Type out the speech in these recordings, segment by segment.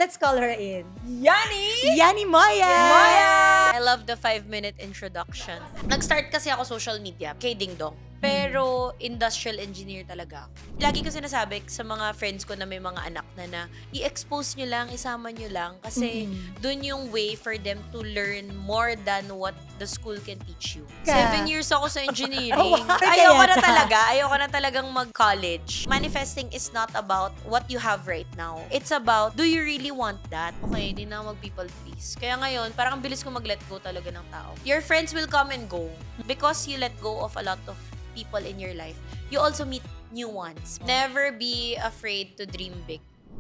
Let's call her in. Yani! Yani Moya! Moya! I love the 5-minute introduction. Nag-start kasi ako social media kay Ding Dong. Pero industrial engineer talaga ako. Lagi ko sinasabi sa mga friends ko na may mga anak na i-expose nyo lang, isama nyo lang. Kasi dun yung way for them to learn more than what the school can teach you. 7 years ako sa engineering. Ayoko na talagang mag-college. Manifesting is not about what you have right now. It's about, do you really want that? Okay, hindi na mag-people please. Kaya ngayon, parang ang bilis ko mag-let go talaga ng tao. Your friends will come and go. Because you let go of a lot of people in your life, you also meet new ones. Never be afraid to dream big.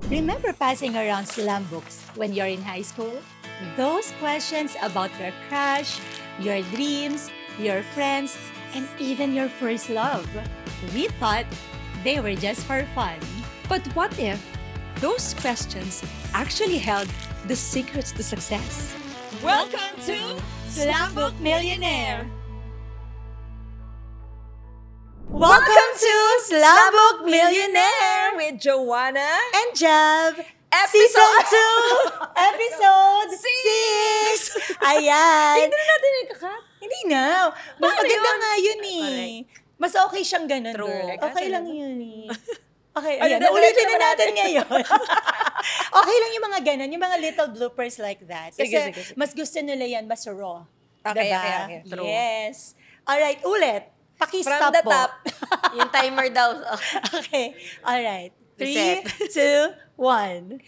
Remember passing around slam books when you're in high school? Those questions about your crush, your dreams, your friends, and even your first love. We thought they were just for fun. But what if those questions actually held the secrets to success? Welcome to Slam Book Millionaire! Welcome to Slam Book Millionaire with Joanna and Jav. Season 2, Episode 6! Ayan. Hindi na natin nagkakat. Hindi na. Mas Paano maganda yun? nga yun eh. Correct. Mas okay siyang ganun, True. girl. Correct. Okay Kasi lang ano? yun eh. Okay, Ano, ayan. diretso Ulitin na naman natin natin. ngayon. Okay lang yung mga ganun, yung mga little bloopers like that. Kasi Sige, sige. mas gusto nila yan, mas raw. Okay, Diba? okay. True. Yes. Alright, ulit. Paki-stop From the po. top. Yung timer daw. Okay. Alright. 3, Reset. 2, 1.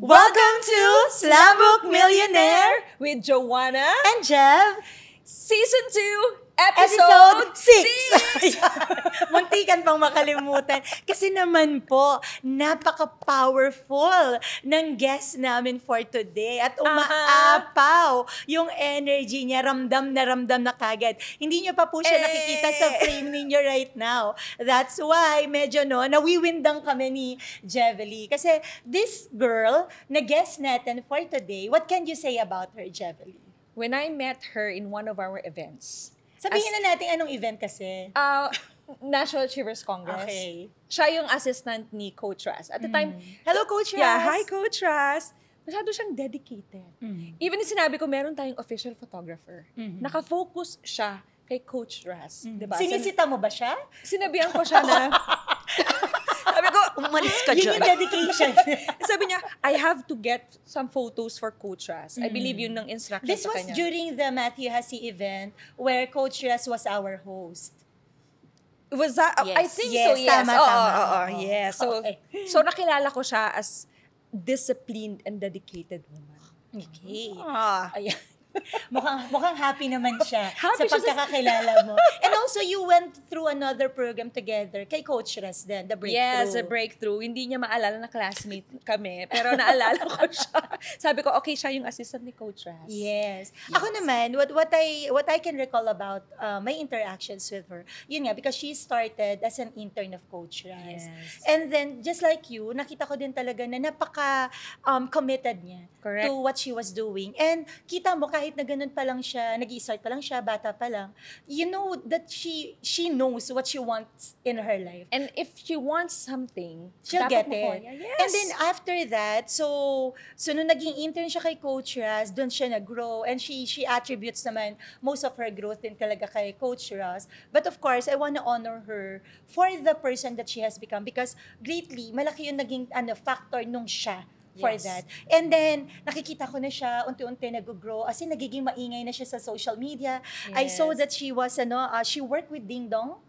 Welcome to Slam Book Millionaire With Joanna. and Jeff. Season 2, Episode Episode 6. Muntikan pang makalimutan. Kasi naman po, napaka-powerful ng guest namin for today. At umaapaw yung energy niya. Ramdam na kagad. Hindi niyo pa po siya nakikita sa frame ninyo right now. That's why medyo nawiwindang kami ni Jevely. Kasi this girl na guest natin for today, what can you say about her, Jevely? When I met her in one of our events, Sabihin na natin anong event kasi. National Achievers Congress. Okay. Siya yung assistant ni Coach Ras. At the time, Hello, Coach Ras. yeah, hi Coach Ras. Masyado siyang dedicated. Mm. Even yung sinabi ko, meron tayong official photographer. Naka-focus siya kay Coach Ras. Diba? Sinisita mo ba siya? Sinabihan ko siya na, sabi ko, Umalis ka Yun dyan. yung dedication. sabi niya, I have to get some photos for Coach Ras. I believe yun ng instruction This sa was kanya. during the Matthew Hassie event where Coach Ras was our host. Was that? I Yes. think Yes, so, yes. tama, Oo, tama. oo, Oo. yes. So, Okay. so nakilala ko siya as disciplined and dedicated woman. Okay. Ah. Ayan. mukhang happy naman siya Happy sa siya pagkakakilala mo. And also, you went through another program together kay Coach Ras din, the Breakthrough. Yes, a breakthrough. Hindi niya maalala na classmate kami, pero naalala ko siya. Sabi ko, okay, siya yung assistant ni Coach Ras. Yes. Ako naman, what I can recall about my interactions with her, yun nga, because she started as an intern of Coach Ras. Yes. And then, just like you, nakita ko din talaga na napaka-committed niya Correct. to what she was doing. And kita mo, kahit na ganun pa lang siya, nag-i-start pa lang siya, bata pa lang, you know that she knows what she wants in her life. And if she wants something, She'll dapat get makuha it. niya. Yes. And then after that, so nung naging intern siya kay Coach Ras, doon siya nag-grow. And she attributes naman most of her growth din talaga kay Coach Ras. But of course, I want to honor her for the person that she has become because greatly, malaki yung naging factor nung siya for Yes. that. And then, nakikita ko na siya, unti-unti nag-grow. As in, nagiging maingay na siya sa social media. I saw Yes. that she was, she worked with Ding Dong.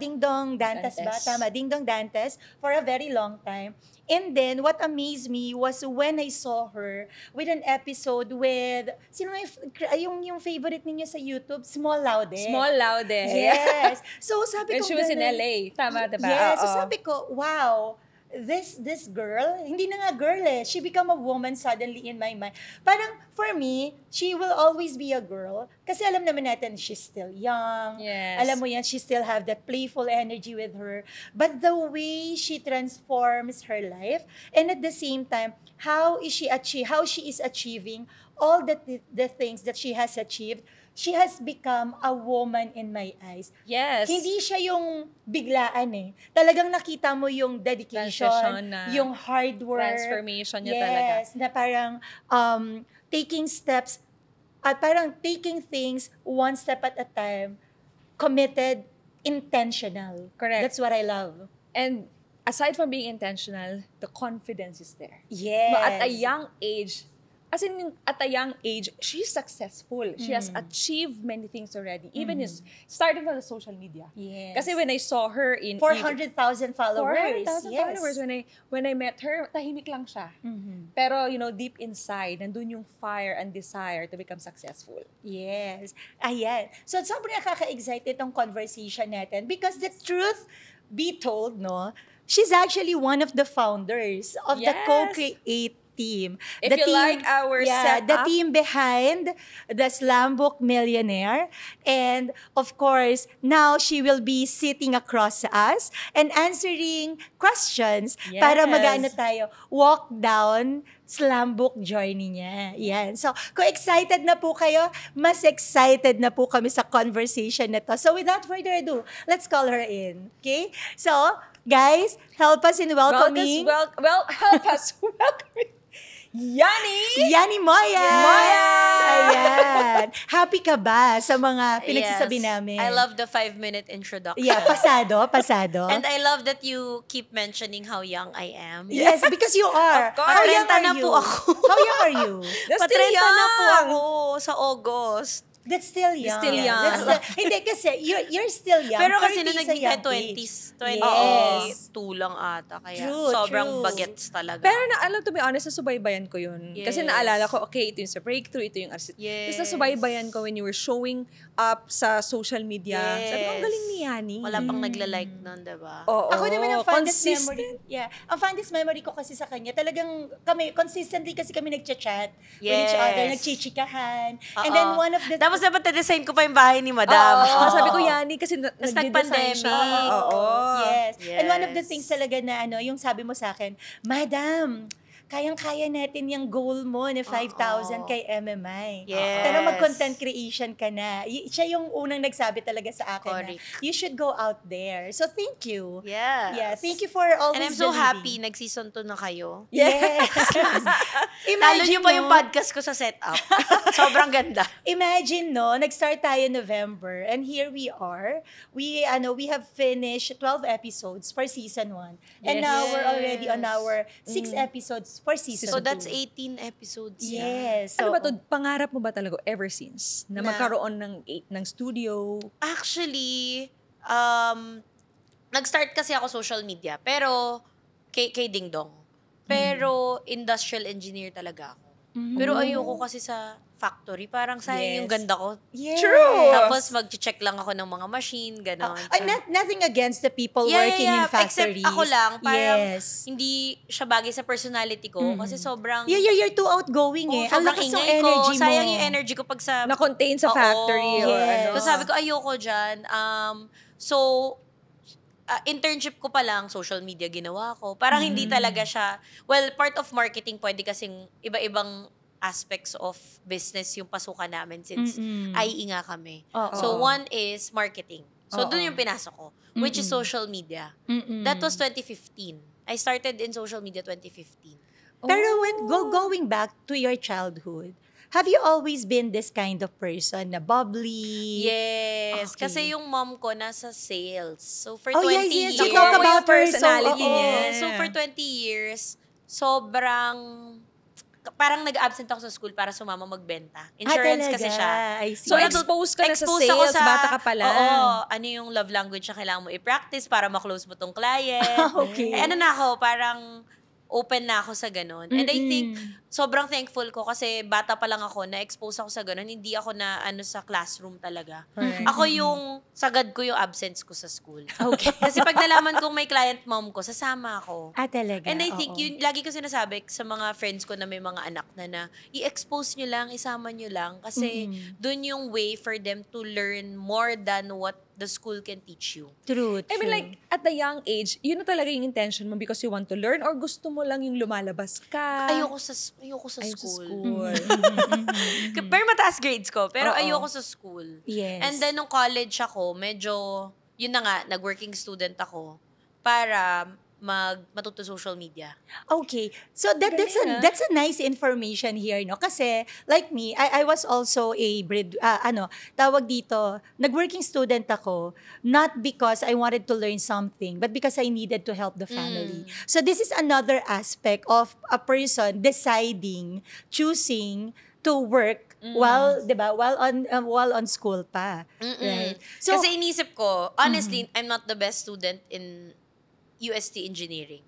Ding Dong Dantes ba? Dantes. Tama, Ding Dong Dantes for a very long time. And then, what amazed me was when I saw her with an episode with, sino nga yung favorite ninyo sa YouTube? Small Laude. Small Laude. Yes. So, sabi When ko, she was in ganun. LA. Tama, diba? Yes. So, Oo. sabi ko, wow, this girl, hindi na nga girl she become a woman suddenly in my mind. Parang, for me, she will always be a girl. Kasi alam naman natin, she's still young. Yes. Alam mo yan, she still have that playful energy with her. But the way she transforms her life, and at the same time, how she is achieving all the things that she has achieved she has become a woman in my eyes. Yes. Hindi siya yung biglaan eh. Talagang nakita mo yung dedication, Transition na yung hard work. transformation niya talaga. Yes, na parang taking steps, at parang taking things one step at a time, committed, intentional. Correct. That's what I love. And aside from being intentional, the confidence is there. Yes. But at a young age, at a young age, she's successful. She has achieved many things already. Even starting from the social media. Yes. Kasi when I saw her in 400,000 followers. 400,000 Yes. followers. When I met her, tahimik lang siya. Pero, deep inside, nandun yung fire and desire to become successful. Yes. Ayan. So, sobrang nakaka-excite itong conversation natin because the truth be told, no, she's actually one of the founders of the Yes. Co-Create team. If you like our setup. the team behind the Slam Book Millionaire. And of course, now she will be sitting across us and answering questions para Yes. mag-ano tayo, walk down Slam Book journey niya. Yan. So, kung excited na po kayo, mas excited na po kami sa conversation na to. So, without further ado, let's call her in. Okay? So, guys, help us in welcoming Help us welcome Yani Moya! Ayan. Happy ka ba sa mga pinagsasabi namin? I love the 5-minute introduction. Yeah, pasado. And I love that you keep mentioning how young I am. Yes, because you are. Of course. How young Patrenta are na you? po ako. How young are you? That's still Patrenta na po young. ako sa August. That's still young. Still young. Hindi kasi, you're still young. Pero kasi 30 nung is a naging young 20s, age. 22 lang ata. Kaya True, sobrang true. bagets talaga. Pero alam, to be honest, nasubaybayan ko yun. Kasi Yes. naalala ko, okay, ito yung sa breakthrough, ito yung artist. Yes. Tapos nasubaybayan ko when you were showing up sa social media. Yes. Sabi ko, ang galing ni Yani. Wala pang nagla-like nun, diba? Oo. Ako naman ang fondest consistent. memory. Yeah. Ang fondest memory ko kasi sa kanya, talagang kami, consistently kasi kami nagchat-chat with each other, Yes. nagchichikahan. And Oo. then one of the... Tapos dapat na-design ko pa yung bahay ni Madam. Oo. Sabi ko, Yani, kasi Tapos nag-design siya. nag-pandemic. Oo. Yes. And one of the Yes. things talaga na yung sabi mo sa akin, Madam, kayang-kaya natin yung goal mo na 5,000 kay MMI. Yes. Pero mag-content creation ka na. Siya yung unang nagsabi talaga sa akin Correct. na you should go out there. So thank you. Yes. Yeah, thank you for always And I'm so believing. happy, nag-season 2 na kayo. Yes. Talo niyo pa no? yung podcast ko sa setup. Sobrang ganda. Imagine, no, nag-start tayo November and here we are. We have finished 12 episodes for season 1. And Yes. now we're already on our 6 episodes for season 2. So that's 18 episodes. na. Yes. Ano So, ba to? Pangarap mo ba talaga ever since? Na Na- magkaroon ng studio? Actually, nag-start kasi ako social media, pero kay Ding Dong. Pero industrial engineer talaga ako. Pero ayoko kasi sa factory. Parang sayang yung Yes. ganda ko. yes. True. Tapos mag-check lang ako ng mga machine, gano'n. Nothing against the people working in factories. Except ako lang, parang Yes. hindi siya bagay sa personality ko. Kasi sobrang... Yeah, you're too outgoing eh. Ang sobrang lakas ng ingay ko. energy mo. Sayang yung energy ko pag sa... Na-contain sa Oo. factory or Yes. ano? So sabi ko, ayoko dyan. Internship ko pa lang, social media ginawa ko. Parang hindi talaga siya... Well, part of marketing, pwede kasing iba-ibang aspects of business yung pasukan namin since IE nga kami. Oo. So, one is marketing. So, Oo. dun yung pinasok ko, which is social media. That was 2015. I started in social media 2015. Pero when going back to your childhood, have you always been this kind of person na bubbly? Yes. Okay. Kasi yung mom ko nasa sales. So, for Oh, 20 yes, years... you talk Yung about her personality oo. niya. So, for 20 years, sobrang... Parang nag-absent ako sa school para sumama magbenta. Insurance kasi siya. I see. So, exposed ka na sa Exposed ako sales, bata ka pa lang. Oo. Ano yung love language na kailangan mo i-practice para ma-close mo tong client. Okay. Eh, ano na ako, parang open na ako sa ganun. And I think, sobrang thankful ko kasi bata pa lang ako, na-expose ako sa ganun. Hindi ako na ano sa classroom talaga. Correct. Ako yung, sagad ko yung absence ko sa school. Okay. Kasi pag nalaman kong may client mom ko, sasama ako. Talaga. And I think oo. yun, lagi ko sinasabi sa mga friends ko na may mga anak na i-expose nyo lang, isama nyo lang. Kasi dun yung way for them to learn more than what the school can teach you. True. I mean, like, at the young age, yun na talaga yung intention mo because you want to learn or gusto mo lang yung lumalabas ka? Ayoko sa Ayaw sa school. school. Pero mataas grades ko, pero Oo. ayoko sa school. Yes. And then, nung college ako, medyo, yun na nga, nag-working student ako para matuto social media. Okay. So Galing, that's a nice information here, no? Kasi like me, I was also a tawag dito, nag-working student ako, not because I wanted to learn something, but because I needed to help the family. So this is another aspect of a person choosing to work while, 'di ba, while on school pa. Right? So Kasi inisip ko, honestly, I'm not the best student in UST Engineering.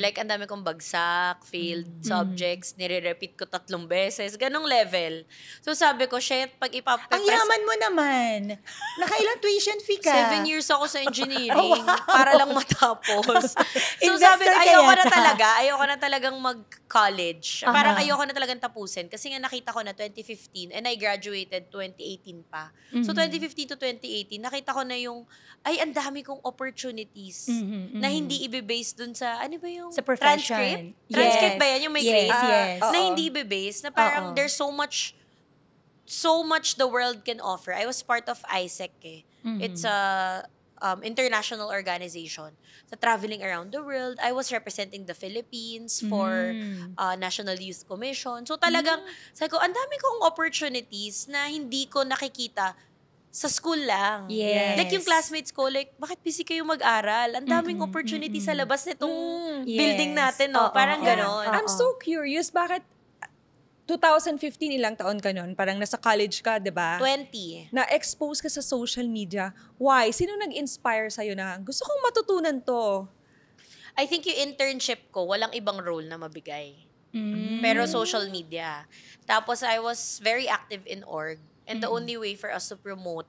Like, ang dami kong bagsak, failed subjects, nire-repeat ko 3 beses, ganong level. So, sabi ko, shit, pag ang yaman mo naman. Nakailang tuition fee ka? 7 years ako sa engineering para lang matapos. So, sabi ko, Investor ka ayoko na talagang mag-college. Parang ayoko na talagang tapusin. Kasi nga nakita ko na 2015 and I graduated 2018 pa. So, 2015 to 2018, nakita ko na yung, ang dami kong opportunities na hindi ibe-base dun sa, ano ba yung Sa profession. transcript? Yes. Transcript ba yan? Yung may Yes, grade? yes. Na Oo. hindi ibe-base, na parang Oo. there's so much the world can offer. I was part of ISEC eh. It's a international organization. So traveling around the world, I was representing the Philippines for National Youth Commission. So talagang, sabi ko, ang dami kong opportunities na hindi ko nakikita sa school lang. Yes. Like yung classmates ko, like, bakit busy kayo mag-aral? Ang daming opportunity sa labas nitong building Yes. natin, no? Oo, Parang oo. ganon. I'm so curious, bakit 2015 ilang taon ka nun? Parang nasa college ka, di ba? 20. Na-expose ka sa social media. Why? Sino nag-inspire sa'yo na gusto kong matutunan to? I think yung internship ko, walang ibang role na mabigay. Pero social media. Tapos I was very active in org. And the only way for us to promote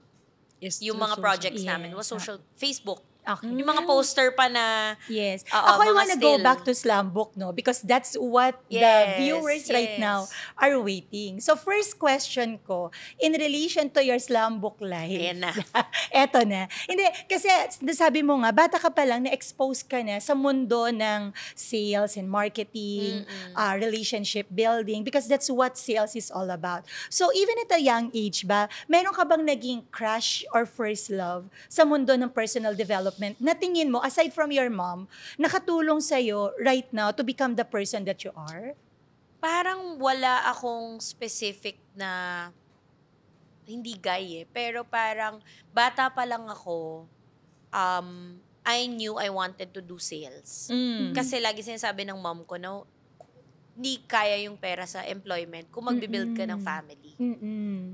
Is yung through mga social- projects Yes. namin was Facebook. Okay. Yung mga poster pa na, Yes. Oo, Ako, I mga wanna go still. back to Slambook, no? Because that's what the Yes, viewers right yes. now are waiting. So, first question ko, in relation to your Slambook life. Ayan na. Eto na. Hindi, kasi nasabi mo nga, bata ka pa lang, na-expose ka na sa mundo ng sales and marketing, relationship building, because that's what sales is all about. So, even at a young age ba, meron ka bang naging crush or first love sa mundo ng personal development na tingin mo, aside from your mom, nakatulong sa'yo right now to become the person that you are? parang wala akong specific na, hindi guy eh, pero parang bata pa lang ako, I knew I wanted to do sales. Kasi lagi sinasabi ng mom ko na hindi kaya yung pera sa employment kung magbibuild ka ng family.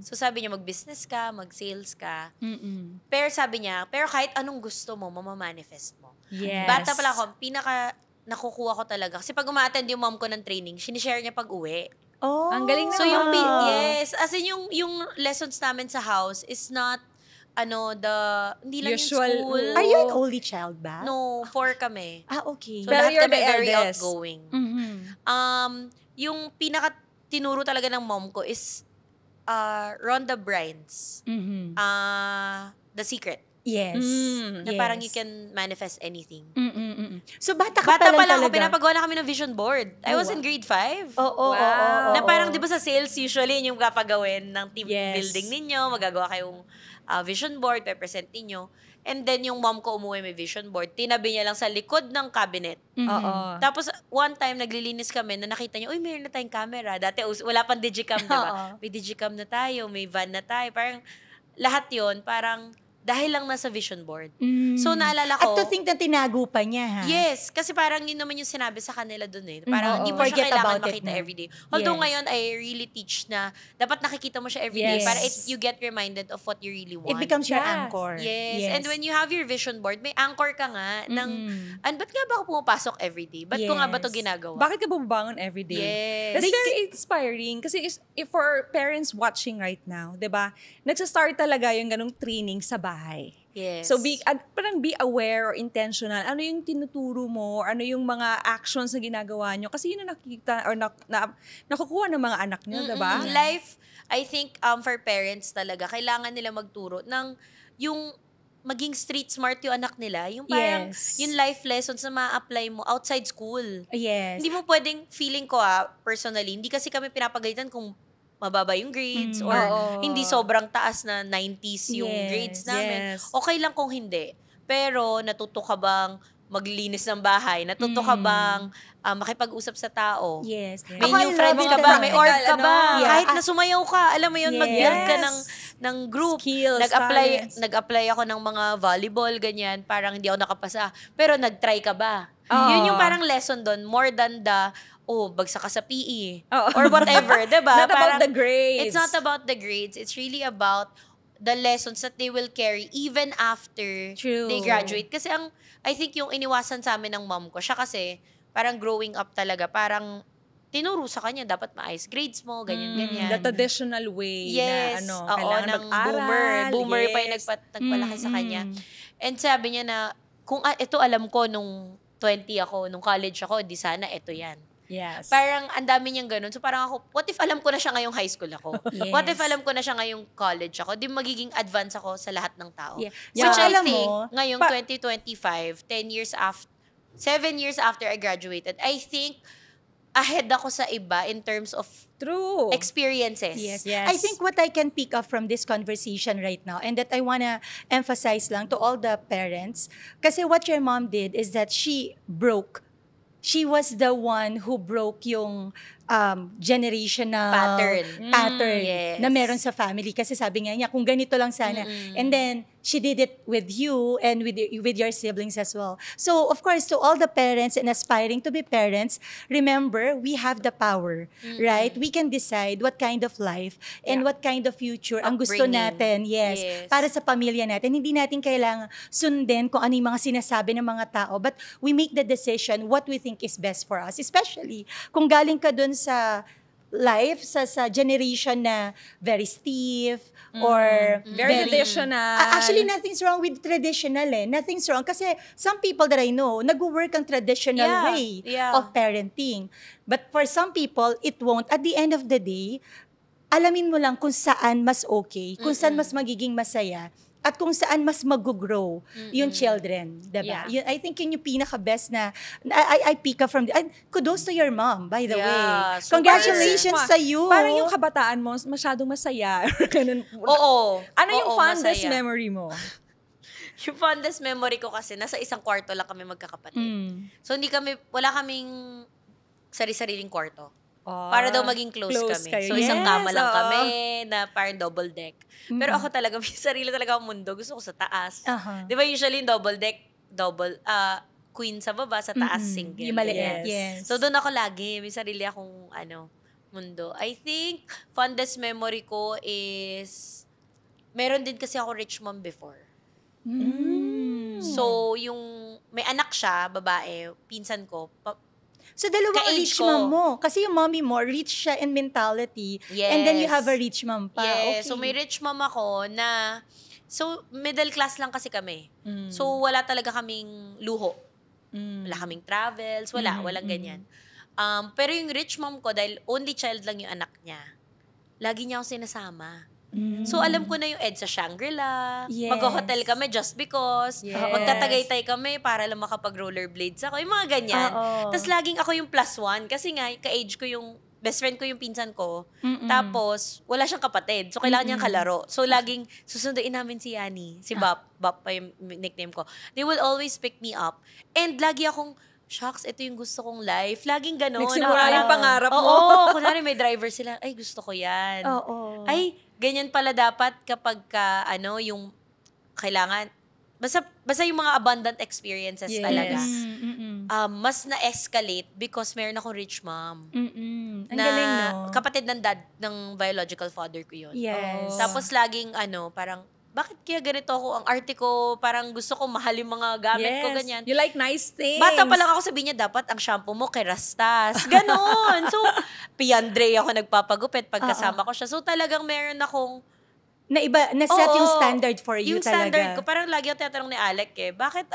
So sabi niya, mag-business ka, mag-sales ka. Pero sabi niya, pero kahit anong gusto mo, mamamanifest mo. Yes. Bata pala ako, pinaka nakukuha ko talaga. Kasi pag uma-attend yung mom ko ng training, sinishare niya pag uwi. Oh. Ang galing So yung, naman. yes, as in yung lessons namin sa house is not, hindi lang Usual, yung school. Are you an only child ba? No, 4 kami. Ah, okay. So Pero lahat you're kami the very eldest. outgoing. Mhm. Yung pinaka tinuro talaga ng mom ko is Rhonda Byrne's Mhm. The Secret. Yes. Na Yes. parang you can manifest anything. So, bata ka Bata pa pa lang lang ako, talaga. pinapagawa na kami ng vision board. I was in grade 5. Oo, oo, Wow. Na parang, di ba sa sales, usually, yun yung kapagawin ng team Yes. building ninyo, magagawa kayong vision board, pe-present ninyo. And then, yung mom ko umuwi may vision board, tinabi niya lang sa likod ng cabinet. Oo. Tapos, one time, naglilinis kami na nakita niya, uy, mayroon na tayong camera. Dati, wala pang digicam, di ba? May digicam na tayo, may van na tayo. Parang, lahat yon parang, dahil lang nasa vision board. So, naalala ko, At to think na tinago pa niya, ha? yes, kasi parang yun naman yung sinabi sa kanila dun eh. Parang hindi mo Forget siya kailangan about it makita na. everyday. Although Yes. ngayon, I really teach na dapat nakikita mo siya everyday Yes. para you get reminded of what you really want. It becomes your Yes. anchor. Yes. And when you have your vision board, may anchor ka nga ng, ba't nga ba ako pumapasok everyday? Ba't ko nga ba to Yes. ginagawa? Bakit ka bumabangon everyday? Yes. That's very inspiring. Kasi if for parents watching right now, di ba, nagsastart talaga yung ganong training sa bahay. Yes. So, parang be aware or intentional. Ano yung tinuturo mo? Ano yung mga actions na ginagawa nyo? Kasi yun ang nakikita or nakukuha ng mga anak nyo, diba? Life, I think, for parents talaga, kailangan nila magturo ng yung maging street smart yung anak nila. Yung parang, Yes. yung life lessons na ma-apply mo outside school. Yes. Hindi mo pwedeng, feeling ko personally, hindi kasi kami pinapagalitan kung mababa yung grades or Oo. hindi sobrang taas na 90s yung Yes, grades namin. yes. Okay lang kung hindi. Pero natuto ka bang maglinis ng bahay? Natuto ka bang makipag-usap sa tao? Yes. May Ako, I new friends love ka it ba? naman. May org ka ba? Yeah. Kahit na sumayaw ka, alam mo yun, Yes. mag-build ka ng group. Skills, talents. Nag-apply ako ng mga volleyball, ganyan. Parang hindi ako nakapasa. Pero nag-try ka ba? Oo. Yun yung parang lesson doon. More than bagsak ka sa PE. Oo. Or whatever, diba? Not about Parang, the grades. It's not about the grades. It's really about the lessons that they will carry even after True. they graduate. Kasi I think yung iniwasan sa amin ng mom ko, siya kasi parang growing up talaga, parang tinuro sa kanya, dapat maayos grades mo, ganyan-ganyan. The traditional way Yes. na Oo, kailangan ng mag-aral. boomer pa yung yes. nagpalaki sa kanya. And sabi niya na, kung ito alam ko nung 20 ako, nung college ako, di sana ito yan. Yes. Parang ang dami niyang ganun. So parang ako, what if alam ko na siya ngayong high school ako? Yes. What if alam ko na siya ngayong college ako? Di magiging advance ako sa lahat ng tao. Yeah. Which So, I alam think, mo, ngayong 2025, 7 years after I graduated, I think ahead ako sa iba in terms of True. experiences. Yes. Yes. I think what I can pick up from this conversation right now and that I want to emphasize lang to all the parents, kasi what your mom did is that she was the one who broke yung generational Pattern. Yes. na meron sa family. Kasi sabi nga niya, kung ganito lang sana. And then, she did it with you and with your siblings as well. So, of course, to all the parents and aspiring to be parents, remember, we have the power, right? We can decide what kind of life and what kind of future ang gusto Upbringing. natin. Yes. Para sa pamilya natin. Hindi natin kailangan sundin kung ano yung mga sinasabi ng mga tao. But we make the decision what we think is best for us. Especially kung galing ka dun sa life, sa generation na very stiff or Very traditional. Actually, nothing's wrong with traditional Nothing's wrong. Kasi some people that I know, nag-work ang traditional way of parenting. But for some people, it won't. At the end of the day, alamin mo lang kung saan mas okay, kung saan mas magiging masaya, at kung saan mas mag-grow yung children, diba? Yeah. I think yun yung pinaka-best na I pick up from and kudos to your mom, by the way. super. Congratulations sa you. Parang yung kabataan mo, masyadong masaya. Ganun. Oo. Ano yung Oo, fondest masaya. memory mo? Yung fondest memory ko kasi, nasa isang kwarto lang kami magkakapatid. So, wala kaming sari-sariling kwarto. Para daw maging close kami. kayo. So, isang kama lang oo. kami na parang double deck. Pero ako talaga, may sarili talaga akong mundo. Gusto ko sa taas. Di ba usually yung double deck, queen sa baba, sa taas single. Yung maliit. Yes. So, doon ako lagi. May sarili akong, mundo. I think, fondest memory ko is, meron din kasi ako rich mom before. So, yung, may anak siya, babae, pinsan ko, So, dalawang ka-age rich ko. mom mo. Kasi yung mommy mo, rich siya in mentality. And then you have a rich mom pa. Yes. Okay. So, may rich mom ako na, so, middle class lang kasi kami. So, wala talaga kaming luho. Wala kaming travels, walang ganyan. Pero yung rich mom ko, dahil only child lang yung anak niya, lagi niya akong sinasama. So, alam ko na yung EDSA Shangri-La. Yes. Mag-hotel kami just because. Yes. Magtatagaytay kami para lang makapag-rollerblades ako. Yung mga ganyan. Oo. Tapos, laging ako yung +1. Kasi nga, ka-age ko yung best friend ko yung pinsan ko. Tapos, wala siyang kapatid. So, kailangan niyang kalaro. So, laging susunduin namin si Yani. Si Bop. Bop pa yung nickname ko. They will always pick me up. And lagi akong, shucks, ito yung gusto kong life. Laging gano'n. Nagsimula yung pangarap mo. Oo. Kunwari may driver sila. Ay, gusto ko yan. Oo. Ay, ganyan pala dapat kapag yung kailangan, basta yung mga abundant experiences Yes. talaga. Mas Mas na-escalate because meron akong rich mom. Ang na galing, no? kapatid ng dad, ng biological father ko yun. Yes. Tapos laging, parang, bakit kaya ganito ako? Ang arte ko, parang gusto ko mahal yung mga gamit ko, ganyan. You like nice things. Bata pa lang ako, sabihin niya, dapat ang shampoo mo kay Rastas. Ganon. So, Piandre ako nagpapagupit pagkasama ko siya. So, talagang meron akong na-set yung standard for you yung talaga. standard ko, parang lagi ako tinatanong ni Alec bakit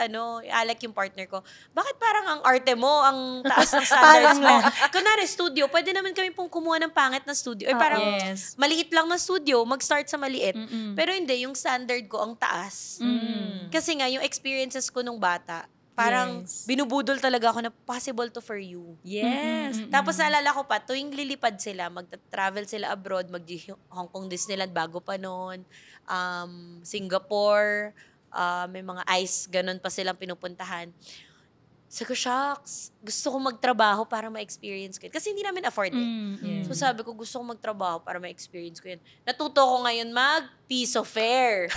Alec yung partner ko, bakit parang ang arte mo, ang taas ng standards mo? Kunwari, studio, pwede naman kami pong kumuha ng pangit na studio. Parang maliit lang na studio, mag-start sa maliit. Pero hindi, yung standard ko ang taas. Kasi nga, yung experiences ko nung bata, parang binubudol talaga ako na possible to for you. Yes. Tapos naalala ko pa, tuwing lilipad sila, mag-travel sila abroad, mag-Hong Kong Disneyland bago pa noon, Singapore, may mga ice, ganun pa silang pinupuntahan. Sabi ko, shucks, gusto ko magtrabaho para ma-experience ko yun. Kasi hindi namin afford So sabi ko, gusto ko magtrabaho para ma-experience ko yun. Natuto ko ngayon mag-piece of fare.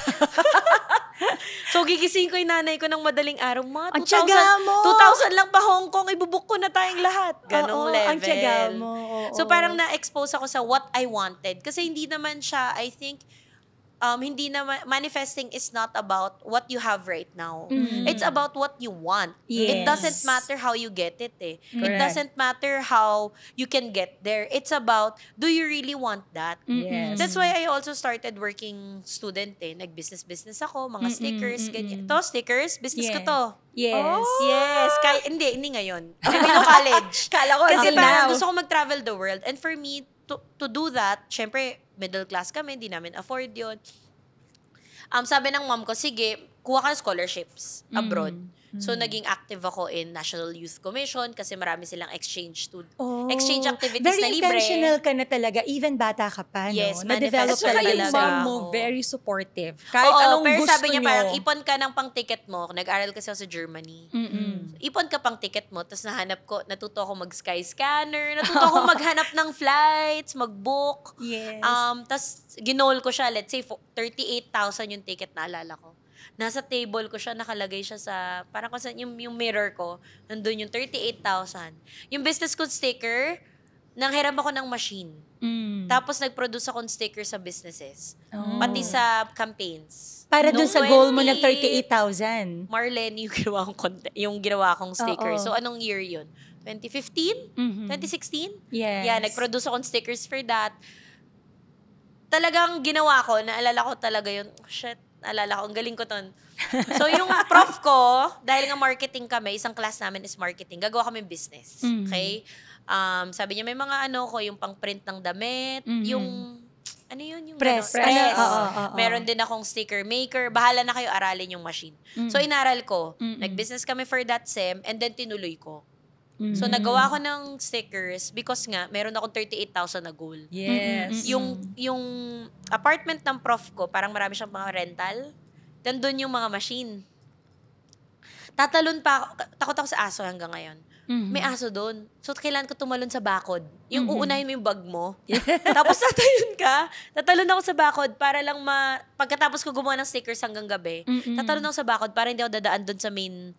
So gigising ko yung nanay ko ng madaling araw, mga 2,000 lang pa Hong Kong, ibubuk ko na tayong lahat. Ganong level. Ang tiyaga mo. So parang na-expose ako sa what I wanted. Kasi hindi naman siya, I think, hindi na manifesting is not about what you have right now. It's about what you want. It doesn't matter how you get it. It doesn't matter how you can get there. It's about, do you really want that? Yes. That's why I also started working student. Nag-business ako, mga stickers, ganyan. Ito, stickers, business ko to. Yes. Yes. Hindi ngayon. Sabi college. Kala ko Kasi until parang now. gusto ko mag-travel the world. And for me, to do that, syempre, middle class kami, hindi namin afford yun. Sabi ng mom ko, sige, kuha ka ng scholarships abroad. So, naging active ako in National Youth Commission kasi marami silang exchange activities very na libre. Very intentional ka na talaga, even bata ka pa, Yes, no? Na-develop manifest Saka talaga. yung talaga mom mo, ako. very supportive. Kahit Oo, anong pero gusto sabi niya nyo. parang, ipon ka ng pang ticket mo. Nag-aral kasi ako sa Germany. Ipon ka pang ticket mo, tapos natuto ako mag-sky scanner, natuto ako maghanap ng flights, mag-book. Yes. Tapos, ginol ko siya, let's say, 38,000 yung ticket na alala ko. Nasa table ko siya, nakalagay siya sa, parang kung saan yung mirror ko, nandun yung 38,000. Yung business ko sticker, nanghiram ako ng machine. Tapos nagproduce ako ng sticker sa businesses. Pati sa campaigns. Para dun Nung sa goal mo na 38,000. Marlene yung ginawa kong sticker. Oo. So, anong year yun? 2015? 2016? Yes. Yeah, nagproduce ako ng stickers for that. Talagang ginawa ko, naalala ko talaga yun, naalala ko, ang galing ko ton. So, yung prof ko, dahil nga marketing kami, isang class namin is marketing, gagawa kami business. Okay? Sabi niya, may mga yung pang-print ng damit, yung, yung Press. press. Oo. Meron din akong sticker maker. Bahala na kayo aralin yung machine. So, inaral ko. Nag-business kami for that SEM, and then tinuloy ko. So, nagawa ko ng stickers because nga, meron akong 38,000 na goal. Yes. Yung apartment ng prof ko, parang marami siyang mga rental. Nandun yung mga machine. Tatalon pa ako. Takot ako sa aso hanggang ngayon. May aso doon. So, kailangan ko tumalon sa bakod. Yung uunahin mo yung bag mo. Tapos tatalon ako sa bakod para lang pagkatapos ko gumawa ng stickers hanggang gabi, tatalon ako sa bakod para hindi ako dadaan doon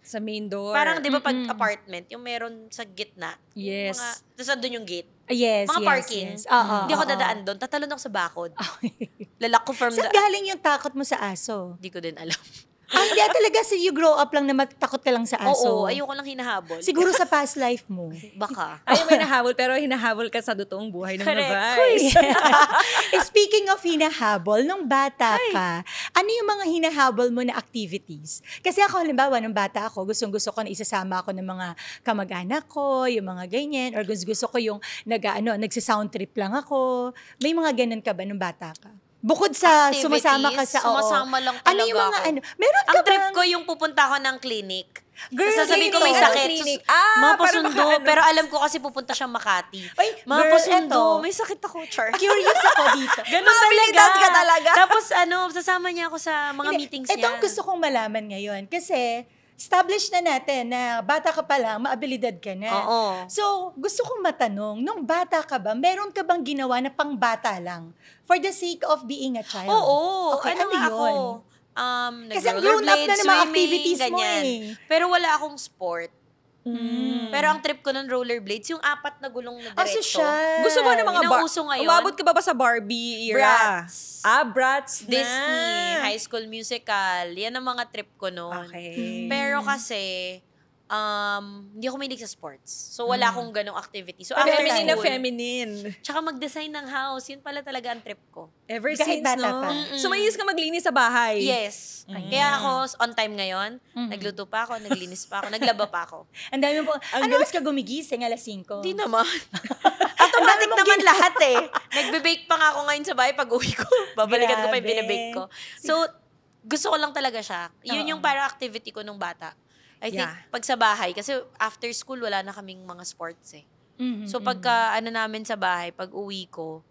sa main door. Parang, di ba, pag apartment, yung meron sa gitna. Yes. Tapos doon yung gate. Yes, Mga yes, parking. yes. Hindi ako dadaan doon. Tatalon ako sa bakod. Lalak ko from Saan galing yung takot mo sa aso? Hindi ko din alam. Hindi talaga you grow up lang na matakot ka lang sa aso. Oo, ayoko lang hinahabol. Siguro sa past life mo. Baka. Ayaw mo hinahabol, pero hinahabol ka sa totoong buhay ng Correct. Vice. Speaking of hinahabol, nung bata ka, ano yung mga hinahabol mo na activities? Kasi ako, halimbawa, nung bata ako, gustong-gusto ko na isasama ako ng mga kamag-anak ko, yung mga ganyan, or gusto ko yung nagsa-sound trip lang ako. May mga ganun ka ba nung bata ka? Bukod sa sumasama ka sa sumasama lang talaga ano yung mga ako. meron ka Ang trip bang- ko yung pupunta ako ng clinic. Girl, Tapos sasabihin ko may ganito. sakit. Clinic. Mapasundo. para baka Pero alam ko kasi pupunta siyang Makati. Ay, girl, Mapasundo. eto. May sakit ako, Char. Curious ako dito. Ganun Abilidad ka talaga. Tapos sasama niya ako sa mga meetings niya. Itong gusto kong malaman ngayon. Kasi, established na natin na bata ka pa lang, maabilidad ka na. Oo. So, gusto kong matanong, nung bata ka ba, meron ka bang ginawa na pang bata lang? For the sake of being a child? Oo. Okay, ano nga yun? ako? Kasi ang grown up na ng mga activities mo eh. Pero wala akong sport. Pero ang trip ko ng rollerblades, yung 4 na gulong na diretso. Social. Gusto mo ng mga Yun ang uso ngayon. Umabot ka ba sa Barbie era? Bratz. Bratz na. Disney, High School Musical. Yan ang mga trip ko noon. Okay. Pero kasi, hindi ako mahilig sa sports. So, wala akong ganong activity. So, Pero after Feminine na school, feminine. tsaka mag-design ng house, yun pala talaga ang trip ko. Ever Kahit since, bata no? pa. So, mahilig ka maglinis sa bahay. Yes. Kaya ako, on time ngayon, nagluto pa ako, naglinis pa ako, naglaba pa ako. Ang dami mo po. Ano oras ka gumigising? Alas 5. Hindi naman. Automatic naman lahat eh. Nagbe-bake pa nga ako ngayon sa bahay pag uwi ko. Babalikan ko pa yung Grabe. binabake ko. So, gusto ko lang talaga siya. Yun yung parang activity ko nung bata. I think, Yeah. pag sa bahay, kasi after school, wala na kaming mga sports eh. Mhm, So, pagka ano namin sa bahay, pag uwi ko,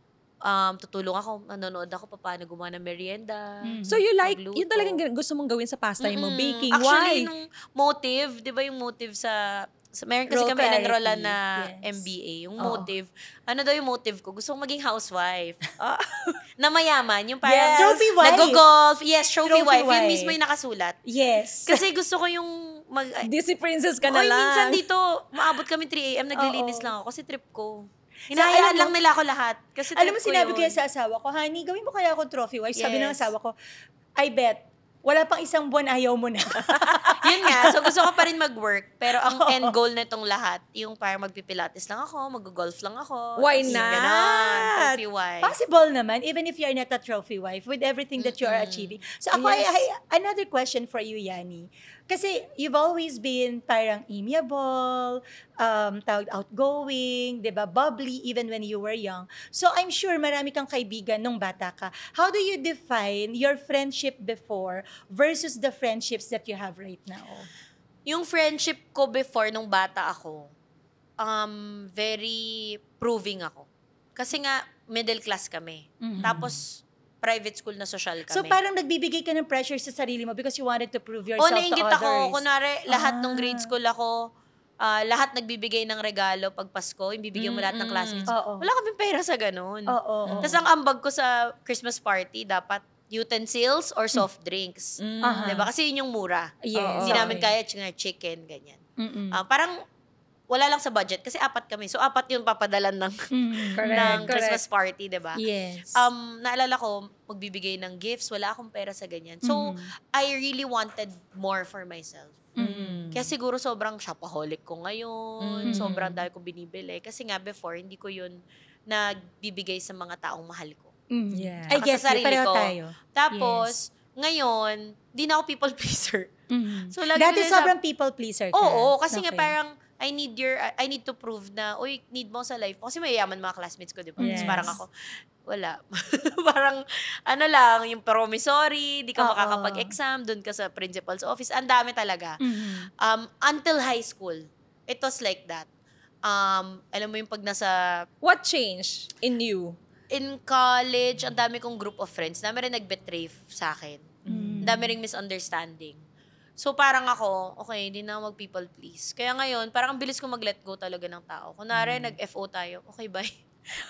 tutulong ako, nanonood ako paano gumawa ng merienda. So, you like, magluto. yun talagang gusto mong gawin sa pastime mo, baking. Actually, Why? nung motive, di ba yung motive sa meron kasi Role kami clarity, nag-enrollan na yes. MBA. Yung Oo. motive, ano daw yung motive ko? Gusto kong maging housewife. Na mayaman. Yung parang Yes. Trophy wife. nag-golf. Yes, trophy, Trophy wife. Yun wife. mismo yung nakasulat. Yes. Kasi gusto ko yung Disney princess ka na Oy, lang. minsan dito, maabot kami 3 a.m. naglilinis Oo. lang ako kasi trip ko. alam Hinahayaan mo- lang nila ako lahat. Kasi Alam mo, trip ko sinabi ko yun. yan sa asawa ko, honey, gawin mo kaya ako trophy wife. Sabi ng Yes. asawa ko, I bet, wala pang isang buwan, ayaw mo na. Yun nga, so gusto ko pa rin mag-work. Pero ang end goal na itong lahat, yung parang magpipilates lang ako, mag-golf lang ako. Why Yung not? Ganon, trophy wife. Possible naman, even if you're not a trophy wife, with everything that you are achieving. So ako, Yes. another question for you, Yani. Kasi you've always been parang amiable, outgoing, di ba, bubbly, even when you were young. So I'm sure marami kang kaibigan nung bata ka. How do you define your friendship before versus the friendships that you have right now? Yung friendship ko before nung bata ako, very proving ako. Kasi nga, middle class kami. Tapos, private school na social kami. So parang nagbibigay ka ng pressure sa sarili mo because you wanted to prove yourself to nainggit others. ako. Kunwari, lahat ng grade school ako, lahat nagbibigay ng regalo pag Pasko, yung bibigyan mo lahat ng classmates. Oo. Wala kaming pera sa ganun. Oo. Tapos ang ambag ko sa Christmas party, dapat utensils or soft drinks. Aha. Diba? Kasi yun yung mura. Yes. Hindi namin Okay. kaya chicken, ganyan. Mm-mm. Parang wala lang sa budget kasi 4 kami. So 4 yung papadalan ng, ng Christmas party, diba? Yes. Naalala ko, magbibigay ng gifts, wala akong pera sa ganyan. So, I really wanted more for myself. Kaya siguro sobrang shopaholic ko ngayon, sobrang dahil ko binibili. Kasi nga before, hindi ko yun nagbibigay sa mga taong mahal ko. Yeah. I Saka guess sa sarili pareho ko. tayo. Tapos, ngayon, di na ako people pleaser. So, lagi Dati ko sinasabi- sobrang people pleaser ka. Oo, kasi nga Okay. parang I need to prove na, uy, need mo sa life mo. Kasi mayayaman mga classmates ko, di ba? Yes. Tapos parang ako, wala. Parang, ano lang, yung promissory, di ka Oo. makakapag-exam, dun ka sa principal's office. Ang dami talaga. Until high school, it was like that. Alam mo yung pag nasa, What changed in you? in college, ang dami kong group of friends. Dami rin nag-betray sa akin. Ang dami rin misunderstanding. So, parang ako, okay, hindi na mag-people please. Kaya ngayon, parang ang bilis ko mag-let go talaga ng tao. Kunwari, nag-FO tayo, okay, bye.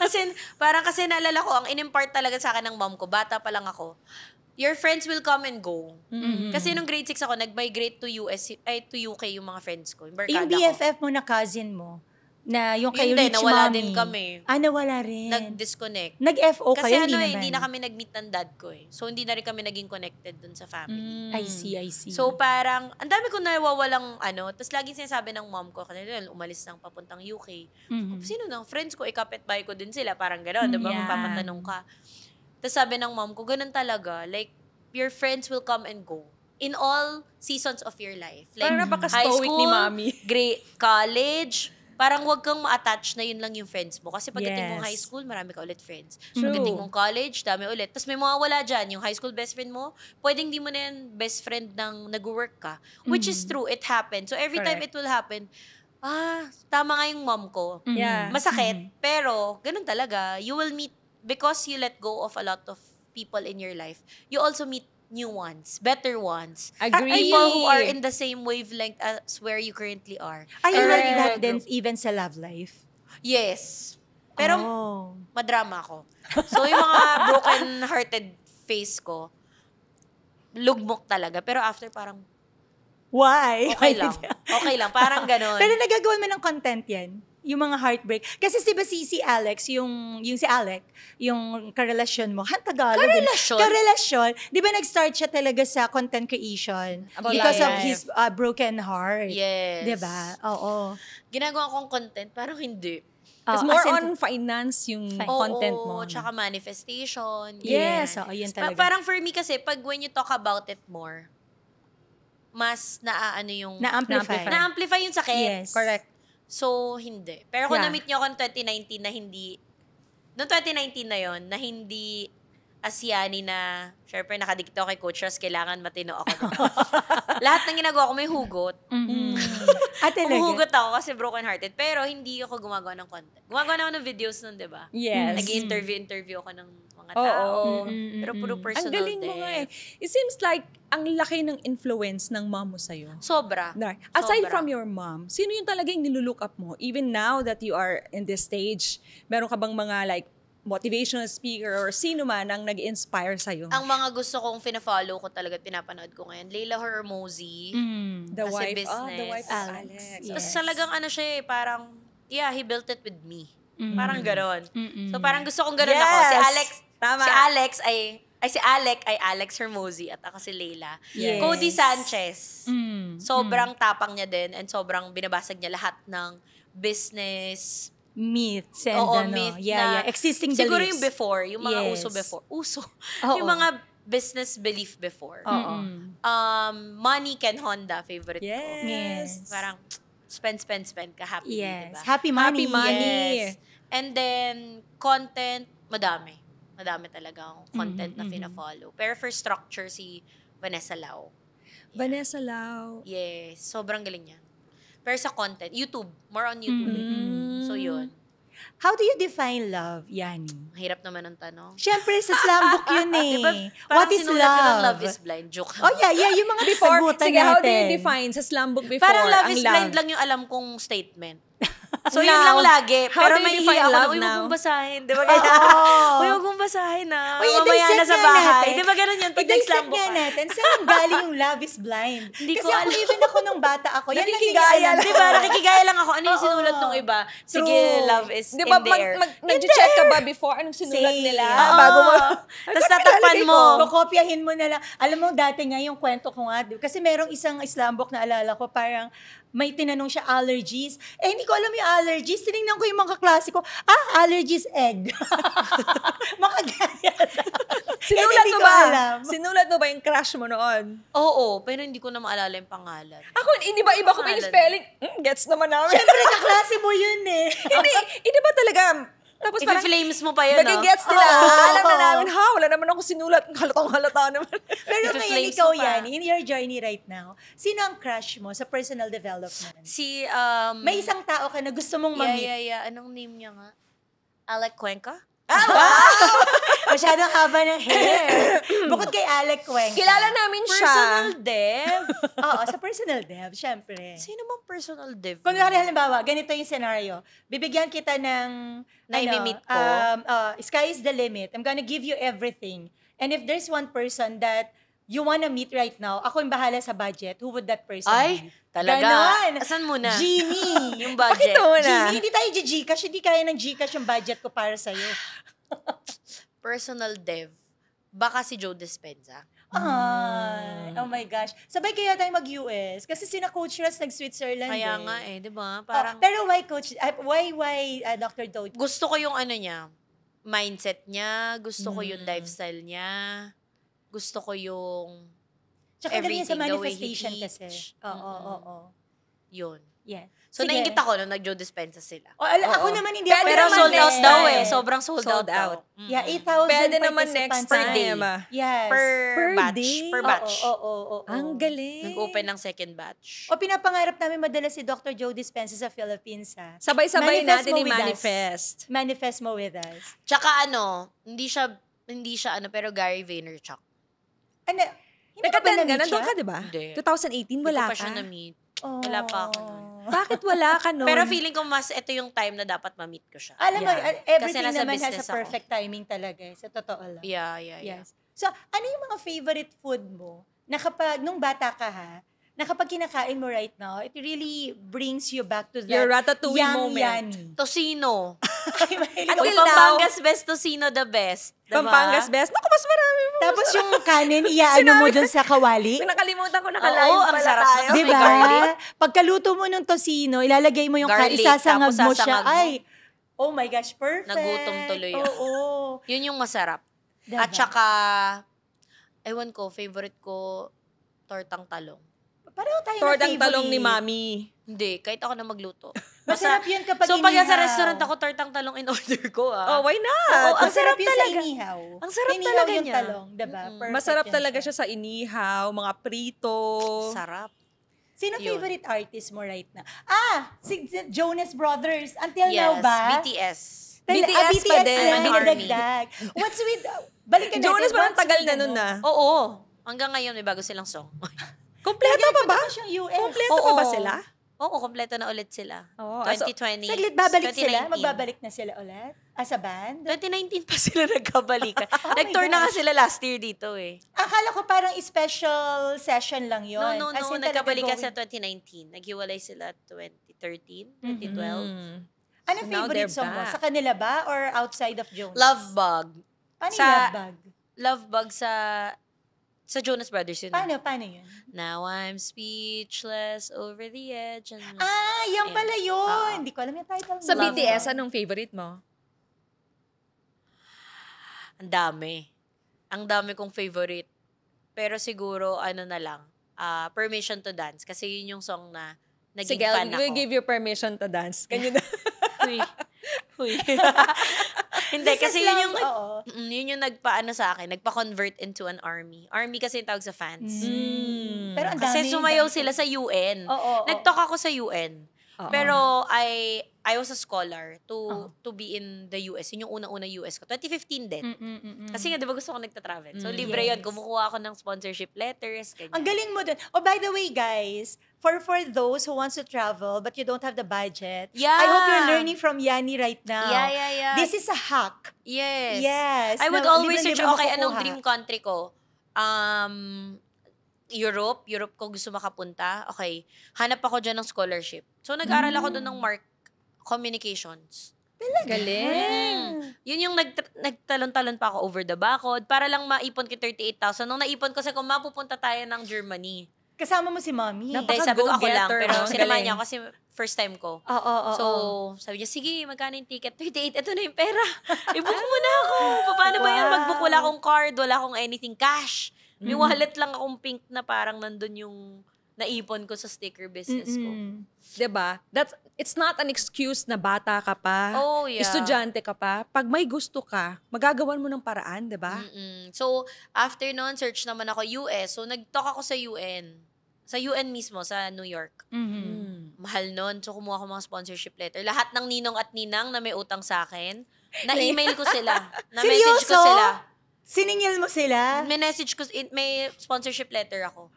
As in, parang kasi naalala ko, ang in-impart talaga sa akin ng mom ko, bata pa lang ako, your friends will come and go. Kasi nung grade 6 ako, nag-migrate to UK yung mga friends ko. Yung barkada Yung ko. BFF mo na cousin mo, na yung kay Yun din, Rich nawala Mommy. din kami. Nawala rin. Nag-disconnect. Nag-FO Kasi kayo, hindi na kami nag-meet ng dad ko eh. So, hindi na rin kami naging connected dun sa family. I see. So, parang, ang dami ko nawawalang tapos laging sinasabi ng mom ko, kanila umalis ng papuntang UK. Sino ng friends ko, kapitbahay ko din sila, parang gano'n, diba? Yeah. Mapapatanong ka. Tapos sabi ng mom ko, ganun talaga, like, your friends will come and go in all seasons of your life. Like, Parang napaka-stoic ni Mami. College, parang wag kang ma-attach na yun lang yung friends mo. Kasi pagdating mong Yes. high school, marami ka ulit friends. True. Pagdating mong college, dami ulit. Tapos may mga wala dyan. Yung high school best friend mo, pwedeng di mo na yan best friend ng nag-work ka. Which is true, it happened. So every time it Correct. will happen, tama nga yung mom ko. Yeah. Masakit, pero ganun talaga. You will meet, because you let go of a lot of people in your life, you also meet new ones, better ones. Agree. People who are in the same wavelength as where you currently are. Are you like Correct. that then even sa love life? Yes. Pero Oh. madrama ako. So yung mga broken-hearted face ko, lugmok talaga. Pero after parang, Why? okay lang. Okay lang. Parang ganon. Pero nagagawa mo ng content yan. yung mga heartbreak. Kasi si Alex, yung si Alec, yung karelasyon mo, Tagalog. Karelasyon? Karelasyon. Di ba nag-start siya talaga sa content creation? About Because of life. his broken heart. Yes. Di ba? Oo. Ginagawa kong content, parang hindi. It's Oo, more as in- on finance yung content mo. Oo, tsaka manifestation. Yes, ganyan. oo, yun Pa- talaga. Parang for me kasi, pag when you talk about it more, mas naaano yung... Na-amplify. Na-amplify yung sakit. Yes. Correct. So, hindi. Pero kung Yeah. na-meet niyo ako noong 2019 na hindi... Noong 2019 na yon na hindi asyani na, syempre nakadikit ako kay Coach Ross, kailangan matino ako. Lahat ng ginagawa ko may hugot. Mhm. Talaga? Humuhugot ako kasi broken-hearted. Pero hindi ako gumagawa ng content. Gumagawa na ako ng videos nun, di ba? Yes. Nag-interview ako ng mga Oo. tao. Mm-mm. Pero puro personal Ang galing mo nga eh. It seems like ang laki ng influence ng mom mo sa'yo. Sobra. Aside Sobra. from your mom, sino yung talagang nilulook up mo? Even now that you are in this stage, meron ka bang mga like motivational speaker or sino man ang nag-inspire sa'yo? Ang mga gusto kong fina-follow ko talaga at pinapanood ko ngayon, Layla Hormozy. The kasi wife, business. the wife of Alex. Alex. Yes. Tapos talagang ano siya eh, parang, yeah, he built it with me. Mm. Parang ganon. Mm-mm. So parang gusto kong ganon Yes! ako. Si Alex, Tama. si Alec ay Alex Hermosi at ako si Layla. Yes. Cody Sanchez. Mm. Sobrang tapang niya din and sobrang binabasag niya lahat ng business. Myths and Oo, ano. myth Yeah. na Existing siguro beliefs. yung before, yung mga Yes. uso before. Uso. Oo. Yung mga business belief before. Oo. Money Ken Honda, favorite ko. Yes. Parang spend ka happy, Yes. diba? Happy money. Happy money. Yes. And then, content, madami. Madami talaga akong content na fina-follow. Pero for structure, si Vanessa Lau. Vanessa Lau. Yes. Sobrang galing niya. Pero sa content, YouTube. More on YouTube. So, yun. How do you define love, Yani? Mahirap naman ang tanong. Siyempre, sa slam book yun eh. Diba, What parang is sinulat ko ng love? Love is blind. Joke. Oh, yeah. Yung mga Before, sagutan sige, natin. how do you define sa slam book before Parang love ang is blind lang yung alam kong statement. So, yun Now, lang lagi. how Pero do you may define hiya ako na, love uy, huwag now? mong basahin. Di ba ganyan? Oo. Uy, huwag mong basahin na. Uy, Mamaya i-dissect na sa nga bahay. natin. Di ba ganun yun? Pag I-dissect nag-slam book nga ka. natin. Saan galing yung love is blind? Hindi Kasi ko ako, alam. even ako nung bata ako, yan lang yung Nakikigaya alam Di ko. ba? Nakikigaya lang ako. Ano yung Oo. sinulat nung iba? Sige, True. love is Di ba, in the air. nag-check ka ba before anong sinulat Same. nila? Oo. Bago mo. Tapos tatakpan mo. Kokopyahin mo na lang. Alam mo, dati nga yung kwento ko nga, kasi merong isang Islam book na alala ko, parang may tinanong siya allergies. Eh, hindi ko alam yung allergies. Tinignan ko yung mga kaklase ko, allergies egg. Makagaya. Sinulat hindi mo ko ba? alam. Sinulat mo ba yung crush mo noon? Oo, pero hindi ko na maalala yung pangalan. Ako, hindi ba iba ko pa yung Pangalan. spelling? Gets naman namin. Siyempre, kaklase mo yun eh. hindi ba talaga? Tapos parang, If-flames mo pa yun, no? nagigets nila. Oo. Alam na namin, wala naman ako sinulat. Halatang-halata naman. Pero If ngayon, flames ikaw mo pa. yan, in your journey right now, sino ang crush mo sa personal development? Si, May isang tao ka na gusto mong ma-meet. yeah. Anong name niya nga? Alec Cuenca? Masyadong haba ng hair. Bukod kay Alec Cuenca. Kilala namin siya. Personal dev? Oo, sa personal dev, syempre. Sino bang personal dev? Kung halimbawa, ganito yung scenario. Bibigyan kita ng... Na imi-meet ko? Sky is the limit. I'm gonna give you everything. And if there's one person that you wanna meet right now, ako yung bahala sa budget, who would that person be? Ay, talaga. Ganon. Asan muna? Genie. Yung budget. Bakit muna? Genie, hindi tayo Gcash. Hindi kaya ng Gcash yung budget ko para sa'yo. Personal dev. Baka si Joe Dispenza. Ay, oh my gosh. Sabay kaya tayo mag-US. Kasi sina Coach Ross nag-Switzerland Kaya nga di ba? Parang, Parang, pero why Dr. Doge? gusto ko yung ano niya, mindset niya, gusto ko yung Mm. lifestyle niya, gusto ko yung Tsaka dali yan sa everything, the way he manifestation kasi. teach. Oo. yun. Yeah. So, Sige. naingit ako nung nag-Joe Dispenza sila. Ako Oo. naman hindi Pero ako Pero naman sold out next daw time. Sobrang sold out Sold daw. out. Yeah, 8,000 Pwede naman next participants per na. day. Yes. Per batch. day? Per batch. Oo. Ang galing. Nag-open ng second batch. O pinapangarap namin madala si Dr. Joe Dispenza sa Philippines, ha? Sabay-sabay Manifest natin mo with us. i-manifest. Manifest mo with us. Tsaka hindi siya pero Gary Vaynerchuk. Ano? Hindi ka ba Nag-attend ka? na-meet Nandun siya? ka, di ba? Hindi. 2018, wala Hindi ko pa ka. siya na-meet. Oh. Wala pa ako nun. Bakit wala ka nun? Pero feeling ko mas ito yung time na dapat ma-meet ko siya. Alam mo, Yeah. everything Kasi nasa naman has a business ako. perfect timing talaga. Sa totoo lang. Yeah. Yes. So, ano yung mga favorite food mo na kapag, nung bata ka ha, na kapag kinakain mo right now, it really brings you back to that Your ratatouille young moment. Yani. Tosino. Ay, mahilig Until ako. Uy, now, Pampangas best, Tosino the best. Diba? Pampangas best. Naku, mas marami mo. Tapos yung kanin, iyaano mo dun sa kawali. Nakalimutan ko, Oo, naka-live ang pala sarap tayo. nun. Di May ba? garlic. Pagkaluto mo ng tosino, ilalagay mo yung Garlic, isasangag tapos mo siya. sasangag mo. Ay, oh my gosh, perfect. Nagutom tuloy ako. Oo. Yun yung masarap. Diba? At saka, ewan ko, favorite ko, tortang talong. Pareho tayo Tortang na favorite. talong ni Mami. Hindi, kahit ako na magluto. Masarap yun kapag So, pag inihaw. sa restaurant ako, tortang talong in order ko, Oh, why not? Oo, ang Masarap sarap yun talaga. sa inihaw. Ang sarap Inihaw talaga yung niya. talong, diba? Mm-mm. Perfect Masarap yan talaga siya sa inihaw, mga prito. Sarap. Sino Yun. favorite artist mo right now? Si Jonas Brothers. Until Yes, now ba? BTS. BTS pa din. lang, I'm an dinadagdag. What's with, balik ka natin. Jonas parang what's tagal with, na nun na. Oo. Hanggang ngayon, may bago silang song. Kompleto pa ba? Punta siyang US. Kompleto pa ba Oo. sila? Oo, kompleto na ulit sila. Oo, 2020. Saglit, babalik sila? 2019. Magbabalik na sila ulit? As a band? 2019 pa sila nagkabalikan. Oh my Nag-tour na nga gosh. sila last year dito eh. Akala ko parang special session lang yun. No, As in talaga nagkabalikan going- sa 2019. Naghiwalay sila 2013, Mm-hmm. 2012. Ano So now favorite they're song mo? back. Sa kanila ba? Or outside of Jonas? Love Bug. Paano yung sa- Love Bug? Love Bug sa Jonas Brothers yun. Paano yun? Now I'm speechless over the edge. And Yan Ayan. pala yun. Oo. Hindi ko alam yung title. Sa Love BTS, Bug. anong favorite mo? Ang dami. Ang dami kong favorite. Pero siguro, ano na lang, Permission to Dance. Kasi yun yung song na naging Sige, fan we'll ako. give you permission to dance. Can you Huy. Huy. Hindi, This is kasi yun yung, oo. yun yung nagpaano sa akin, nagpa-convert into an army. Army kasi yung tawag sa fans. Pero ang Kasi dami, sumayaw dami. sila sa UN. Oo. Nag-talk ako sa UN. Oo. Pero I was a scholar Oo. to be in the US. Yun yung unang-una US ko. 2015 din. Mm. Kasi nga, di ba gusto ko nagta-travel? So, Mm. libre yun. Yes. Kumukuha ako ng sponsorship letters. Ganyan. Ang galing mo dun. Oh, by the way, guys, for those who wants to travel but you don't have the budget, Yeah. I hope you're learning from Yani right now. Yeah. This is a hack. Yes. Yes. I would na always search, libre-libre okay, makukuha. anong dream country ko? Europe ko gusto makapunta. Okay, hanap ako dyan ng scholarship. So, nag-aral ako doon ng Communications. Galing. Yun yung nagtalon-talon pa ako over the backod para lang maipon ko 38,000. Nung naipon ko, kung mapupunta tayo ng Germany. Kasama mo si Mommy. Hindi, sabi ko ako lang. go-getter, Pero no? sinamahan Galing. niya ako kasi first time ko. Oo. So, sabi niya, sige, magkano yung ticket? 38, ito na yung pera. I-book mo na ako. Paano ba yan? Wow. Mag-book, wala akong card, wala akong anything, cash. May wallet lang akong pink na parang nandun yung naipon ko sa sticker business ko. Diba? It's not an excuse na bata ka pa. Oh, yeah. Estudyante ka pa. Pag may gusto ka, magagawan mo ng paraan, diba? So, after nun, search naman ako US. So, nag-talk ako sa UN. Sa UN mismo, sa New York. Mahal nun. So, kumuha ko mga sponsorship letter. Lahat ng ninong at ninang na may utang sa akin, na-email ko sila. Na-message ko Seryoso? sila. Siningil mo sila? May-message ko, may sponsorship letter ako.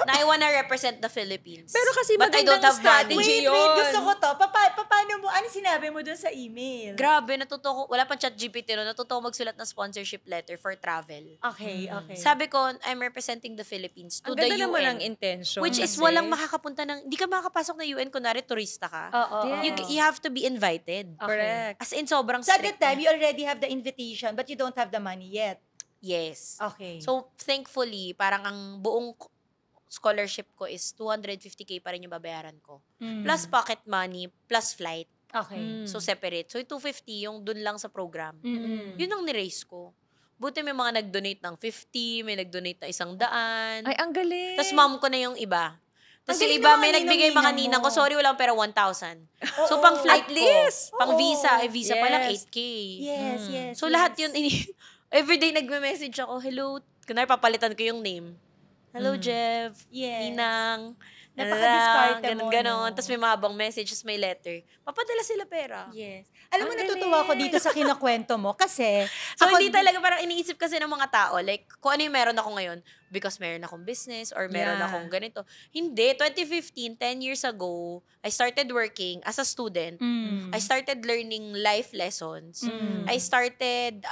Na I wanna represent the Philippines. Pero kasi But I don't magandang have money. strategy. Wait, yun. gusto ko to. Paano mo, ano sinabi mo dun sa email? Grabe, natuto ko, wala pang chat GPT no, natuto ko magsulat ng sponsorship letter for travel. Okay. Sabi ko, I'm representing the Philippines to Ang the ganda naman UN. ng intention. Which is kasi. walang makakapunta hindi ka makakapasok na UN, kunwari turista ka. Oo. You have to be invited. Correct. As in, sobrang So at that strict. time, you already have the invitation but you don't have the money yet. Yes. Okay. So, thankfully, parang ang buong scholarship ko is 250K pa rin yung babayaran ko. Plus pocket money, plus flight. Okay. So, separate. So, 250 yung dun lang sa program. Mm-mm. Yun ang ni-raise ko. Buti may mga nag-donate ng 50, may nag-donate ng 100. Ay, ang galing. Tapos mom ko na yung iba. Tapos Ang yung galing iba, naman, may nagbigay mga ninong-ninang ninang mo. ko. Sorry, walang pera, 1,000. So, Oo. pang flight At ko. least. Pang Oo. visa. Visa pa lang, Yes. 8K. Yes, yes. So, yes. lahat yun, everyday nagme-message ako, hello, kunwari papalitan ko yung name. Hello, Jeff. Yes. Ninang. Napaka-discarte mo, Ganon. no? Tapos may mahabang message, tapos may letter. Papadala sila pera. Yes. Alam mo, Ang natutuwa ko galing. dito sa kinakwento mo kasi So, ako- hindi talaga parang iniisip kasi ng mga tao, like, kung ano yung meron ako ngayon, because meron akong business or meron Yeah. akong ganito. Hindi. 2015, 10 years ago, I started working as a student. Mm. I started learning life lessons. Mm. I started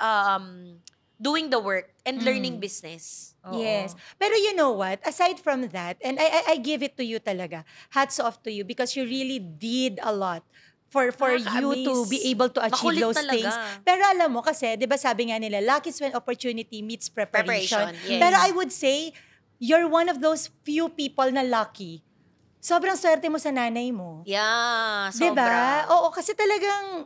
doing the work and learning business. Oo. Yes. Pero you know what? Aside from that, and I give it to you talaga. Hats off to you because you really did a lot for you to Nakaka-amaze. be able to achieve Makulit those talaga. things. Pero alam mo kasi, 'di ba sabi nga nila, luck is when opportunity meets preparation. Yes. Pero I would say you're one of those few people na lucky. Sobrang swerte mo sa nanay mo. Yeah, 'Di sobra. ba? Oo, kasi talagang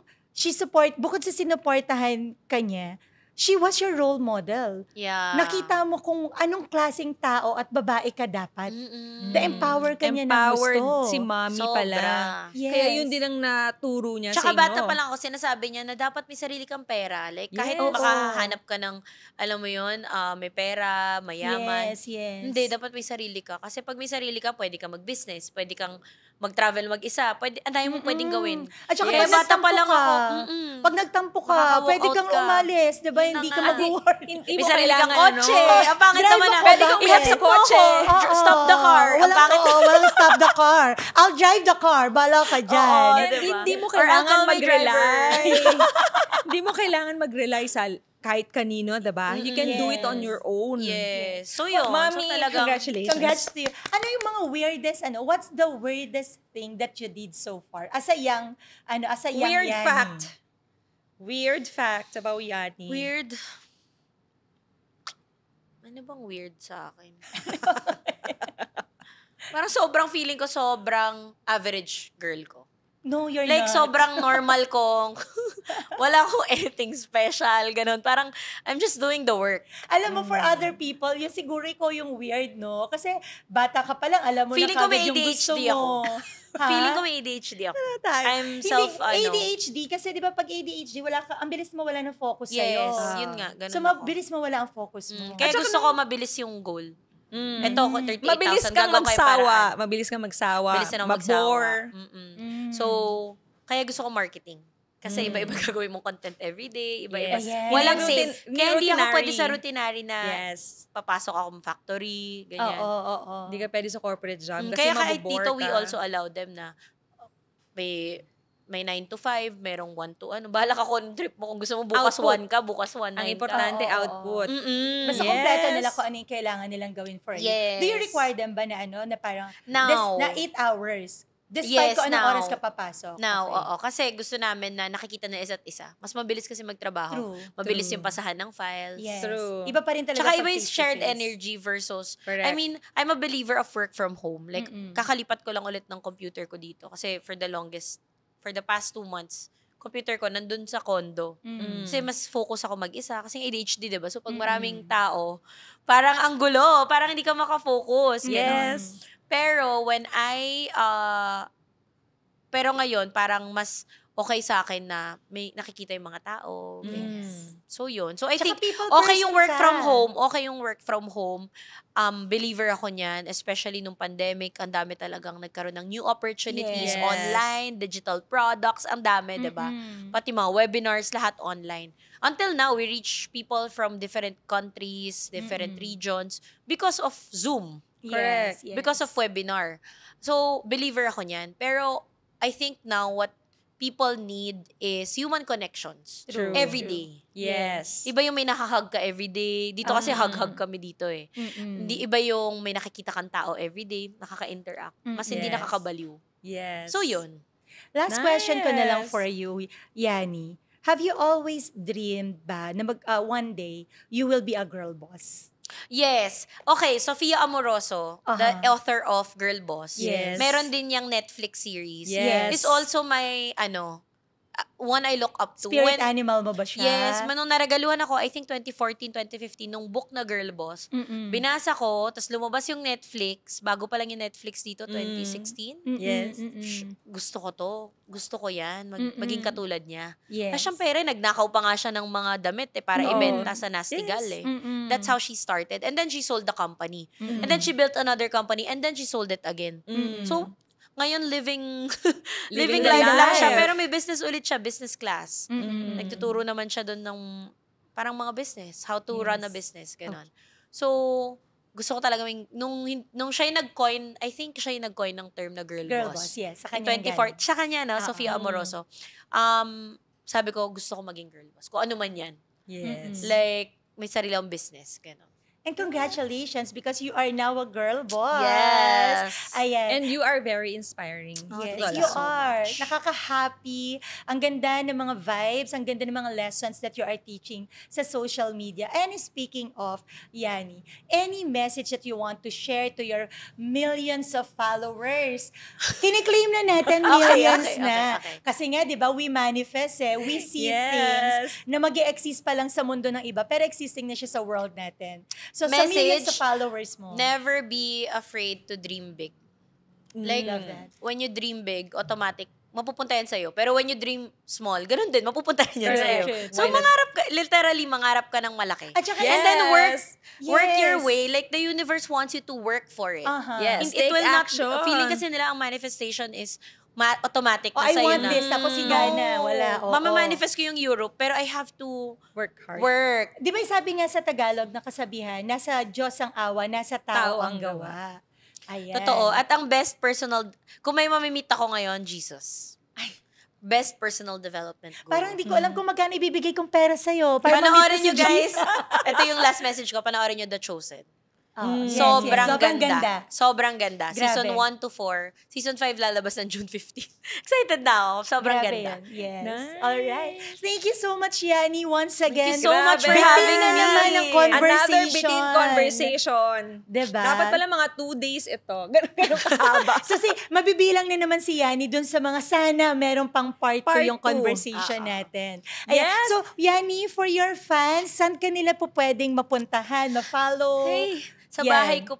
bukod sa sinuportahan kanya, she was your role model. Yeah. Nakita mo kung anong klaseng tao at babae ka dapat. Mm-mm. Na-empower ka niya ng Empowered gusto. si mommy Sobra. pala. Yes. Kaya yun din ang naturo niya Tsaka sa inyo. bata pa lang ako, sinasabi niya na dapat may sarili kang pera. Like, kahit Yes. makahanap ka ng, alam mo yun, may pera, mayaman. Yes, yes. Hindi, dapat may sarili ka. Kasi pag may sarili ka, pwede ka mag-business, pwede kang mag-travel mag-isa, ang dami mo pwedeng gawin. At saka Kaya pag bata pa nagtampo lang ka, ako, pag nagtampo ka, Makaka-walk pwede out kang ka. umalis, di ba? Yun na Hindi nga. ka mag-work. Hindi May mo sarili kang kailangan, kotse. ano. Ang pangit Drive naman na. ako, Pwede kang bakit? ihap sa kotse. Oo. Stop the car. Ang Walang, pangit. walang stop the car. I'll drive the car. Bala ka dyan. Oo, And diba? hindi mo Or kailangan I'll call my mag-rely. Hindi mo kailangan mag-rely sa kahit kanino, diba? You can do it on Yes. your own. Yes. So yun. Mommy, so talagang, congratulations. Congrats to you. Ano yung mga weirdest, what's the weirdest thing that you did so far? As a young Weird Yani? fact. Weird fact about Yani. Weird. Ano bang weird sa akin? Parang sobrang feeling ko sobrang average girl ko. No, you're Like, not. sobrang normal kong, wala akong anything special, ganun. Parang, I'm just doing the work. Alam mo, for other people, yung siguro ikaw yung weird, no? Kasi bata ka pa lang, alam mo Feeling na ko may kagad yung gusto ADHD mo. ako. Ha? Feeling ko may ADHD ako. Tayo. I'm Hindi, ADHD, kasi di ba pag ADHD, ang bilis mawala ng focus sa'yo. Yes, yun nga, ganun So, ako. mabilis mawala ang focus mo. Kaya gusto ko mabilis yung goal. Ito ako, 38,000. Mabilis kang gagawa ko yung magsawa. paraan. Mabilis kang magsawa. Mabilis na magsawa. Mabore. So, kaya gusto ko marketing. Kasi iba-iba gagawin mong content everyday, iba-iba. Yes. Yes. Walang Hindi safe. routine- Kaya hindi ako routinary. pwede sa routinary na Yes. papasok akong factory, ganyan. Oo. Hindi ka pwede sa corporate job. Kasi Kaya kahit mabobore dito, we ka. also allow them na may 9 to 5, merong 1 to bahala ka kung trip mo. Kung gusto mo bukas Output. 1 ka, bukas 1, 9 Ang ka. importante, Oo. output. Basta Yes. kompleto nila kung ano yung kailangan nilang gawin for you. Yes. Do you require them ba na na parang, Now. na 8 hours? Despite Yes, kung anong now. oras ka papasok. Now, Okay. oo. Kasi gusto namin na nakikita na isa't isa. Mas mabilis kasi magtrabaho. True. Mabilis True. yung pasahan ng files. Yes. True. Iba pa rin talaga Tsaka pag iba yung shared face-to-face. energy versus, Correct. I mean, I'm a believer of work from home. Like, Mm-mm. kakalipat ko lang ulit ng computer ko dito. Kasi for the past 2 months, computer ko nandun sa condo. Mm. Kasi mas focus ako mag-isa. Kasi yung ADHD, diba? So, pag maraming tao, parang ang gulo. Parang hindi ka makafocus. Ganon. Yes. Pero pero ngayon, parang mas okay sa akin na may nakikita yung mga tao. Yes. So, yun. So, I Tsaka think, people okay yung person work ka. from home. Okay yung work from home. Believer ako niyan. Especially nung pandemic, ang dami talagang nagkaroon ng new opportunities Yes. online, digital products, ang dami, diba? Pati mga webinars, lahat online. Until now, we reach people from different countries, different regions because of Zoom. Correct. Yes. Because of webinar. So, believer ako niyan. Pero, I think now what people need is human connections. True. Every day. Yes. Iba yung may nakahug ka everyday. Dito kasi hug-hug kami dito eh. Hindi iba yung may nakikita kang tao everyday, nakaka-interact. Mas hindi Yes. nakakabaliw. Yes. So, yun. Last question ko na lang Nice. for you, Yani. Have you always dreamed ba na one day you will be a girl boss? Yes. Okay, Sofia Amoroso, the author of Girl Boss. Yes. Meron din yung Netflix series. Yes. Is also my, one I look up to. Spirit animal mo ba siya? Yes, nung naragaluhan ako, I think 2014, 2015, nung book na Girl Boss. Binasa ko, tapos lumabas yung Netflix, bago pa lang yung Netflix dito, 2016. Yes. Gusto ko to. Gusto ko yan. Maging katulad niya. Yes. Tapos syempre, nagnakaw pa nga siya ng mga damit para Oo. ibenta sa Nastigal Yes. eh. That's how she started. And then she sold the company. And then she built another company and then she sold it again. So, ngayon living Living life the lang siya. life. Pero may business ulit siya, business class. Nagtuturo naman siya doon ng parang mga business, how to run a business, ganon. So, gusto ko talaga, nung siya yung nag-coin, I think siya yung nag-coin ng term na girl boss. Yes. Sa In kanya 24, sa kanya, no? Sofia Amoroso. Sabi ko, gusto ko maging girl boss. Kung ano man yan. Yes. Like, may sarili akong business. Ganun. And congratulations because you are now a girl boss. Yes. Ayan. And you are very inspiring. Yes, thank you you so are. much. Nakaka-happy. Ang ganda ng mga vibes, ang ganda ng mga lessons that you are teaching sa social media. And speaking of, Yani, any message that you want to share to your millions of followers? Kiniklaim na natin millions na. okay. Kasi nga, di ba, we manifest we see Yes. things na mag-e-exist pa lang sa mundo ng iba, pero existing na siya sa world natin. So, sa millions of Message, followers mo. Never be afraid to dream big. Like, Love that. when you dream big, automatic, mapupunta yan sa'yo. Pero when you dream small, ganun din, mapupunta rin yan Correct. sa'yo. So, Why not? literally, mangarap ka ng malaki. At saka, And then work your Yes. way. Like, the universe wants you to work for it. Uh-huh. Yes, It take will action. not, feeling kasi nila ang manifestation is automatic Oh, na I sa'yo want na. this. Tapos higana. Wala. Oo. Mamamanifest ko yung Europe, pero I have to Work hard. work. Di ba sabi nga sa Tagalog na kasabihan, nasa Diyos ang awa, nasa tao ang gawa. Ayan. Totoo. At ang best personal, kung may mamimit ako ngayon, Jesus. Best personal development goal. Parang hindi ko alam kung magkano ibibigay kong pera sa'yo. Para Panoorin mamit ko nyo, si guys. Jesus. Ito yung last message ko. Panoorin nyo The Chosen. Oh, yes, Sobrang yes. ganda. Sobrang ganda. Grabe. Season 1 to 4. Season 5 lalabas ng June 15. Excited na ako. Sobrang Grabe ganda. yan. Yes. Nice. Alright. Thank you so much, Yani, once again. you so much for Grabe. having na me. naman ang conversation. Another bitin conversation. Diba? Dapat pala mga 2 days ito. Ganun kahaba. So, mabibilang na naman si Yani dun sa mga sana meron pang part 2 yung 2. conversation natin. Ayan. Yes. So, Yani, for your fans, saan ka nila po pwedeng mapuntahan, ma-follow? Hey, sa Yan. bahay ko.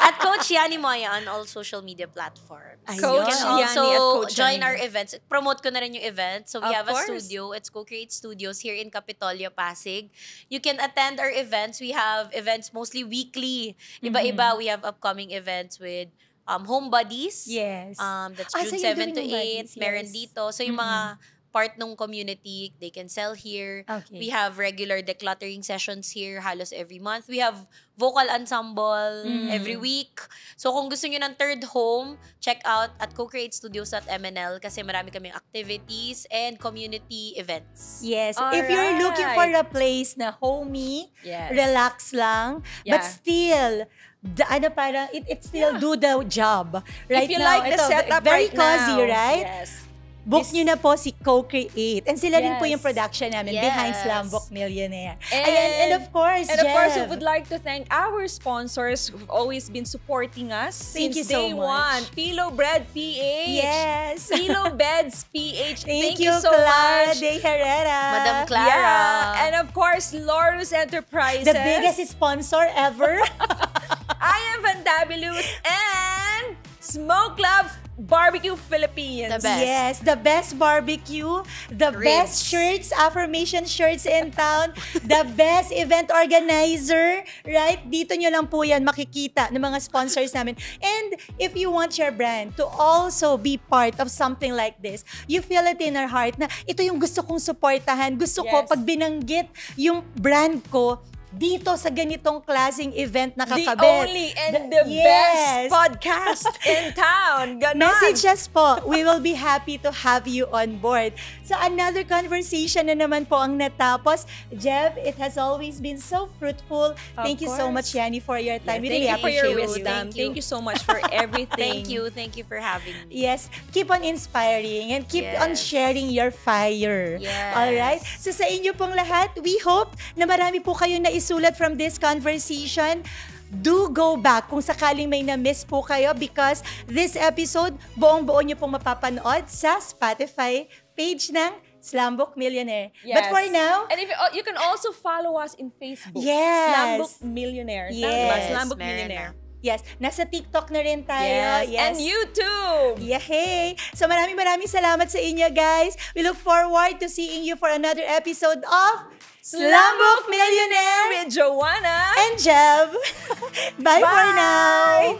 At Coach Yani Moya on all social media platforms. Ayun. Coach You can Yani also at Coach join Yani. our events. Promote ko na rin yung event. So we Of have course. a studio. It's Co-Create Studios here in Capitolio, Pasig. You can attend our events. We have events mostly weekly. Iba-iba. We have upcoming events with Home Buddies. Yes. That's Ah, June so you're 7 to doing 8. 8. Meron Yes. dito. So yung mga part ng community, they can sell here. Okay. We have regular decluttering sessions here halos every month. We have vocal ensemble every week. So kung gusto nyo ng third home, check out at co-createstudios.mnl kasi marami kaming activities and community events. Yes. If you're looking for Alright. a place na homey, Yes. relax lang, but Yeah. still, parang, it still do the job. Right If you now, like the ito, setup very right cozy, now. right? Yes. Book nyo na po si Co-Create. And sila rin po Yes. yung production namin Yes. behind Slambok Millionaire. And- Ayan, and of course, And of course, we Jeff. would like to thank our sponsors who've always been supporting us Thank since you so day much. one. Pillow Bread PH. Yes. Pillow Beds PH. Thank you, so Clara much. de Herrera. Madam Clara. Yeah. And of course, Lorus Enterprises. The biggest sponsor ever. I am Vandabulous and Smoke Love Barbecue Philippines. The best. Yes, the best barbecue, the Ribs. best shirts, affirmation shirts in town, the best event organizer, right? Dito nyo lang po yan makikita ng mga sponsors namin. And if you want your brand to also be part of something like this, you feel it in our heart na ito yung gusto kong suportahan. Gusto ko Yes. pag binanggit yung brand ko, dito sa ganitong klaseng event The nakakabit. only and the Yes. best podcast in town. Ganon. Messages po. We will be happy to have you on board. So another conversation na naman po ang natapos. Jeff, it has always been so fruitful. Thank you so much, course. Yani, for your time. We Thank really you for your appreciate wisdom. Thank Thank you. you so much for everything. Thank you for having me. Yes, keep on inspiring and keep on Yes. sharing your fire. Yes. Alright? So sa inyo pong lahat, we hope na marami po kayo na isulat from this conversation. Do go back kung sakaling may na-miss po kayo because this episode, buong-buo nyo pong mapapanood sa Spotify page ng Slambok Millionaire. But for now, and if you can also follow us in Facebook. Yes. Slambok Millionaire. Tama ba? Yes. Slambok meron Millionaire. yes, nasa TikTok na rin tayo. Yes. And YouTube. Yay! So maraming salamat sa inyo, guys. We look forward to seeing you for another episode of Slambok Millionaire with Joanna and Jeb. Bye for now!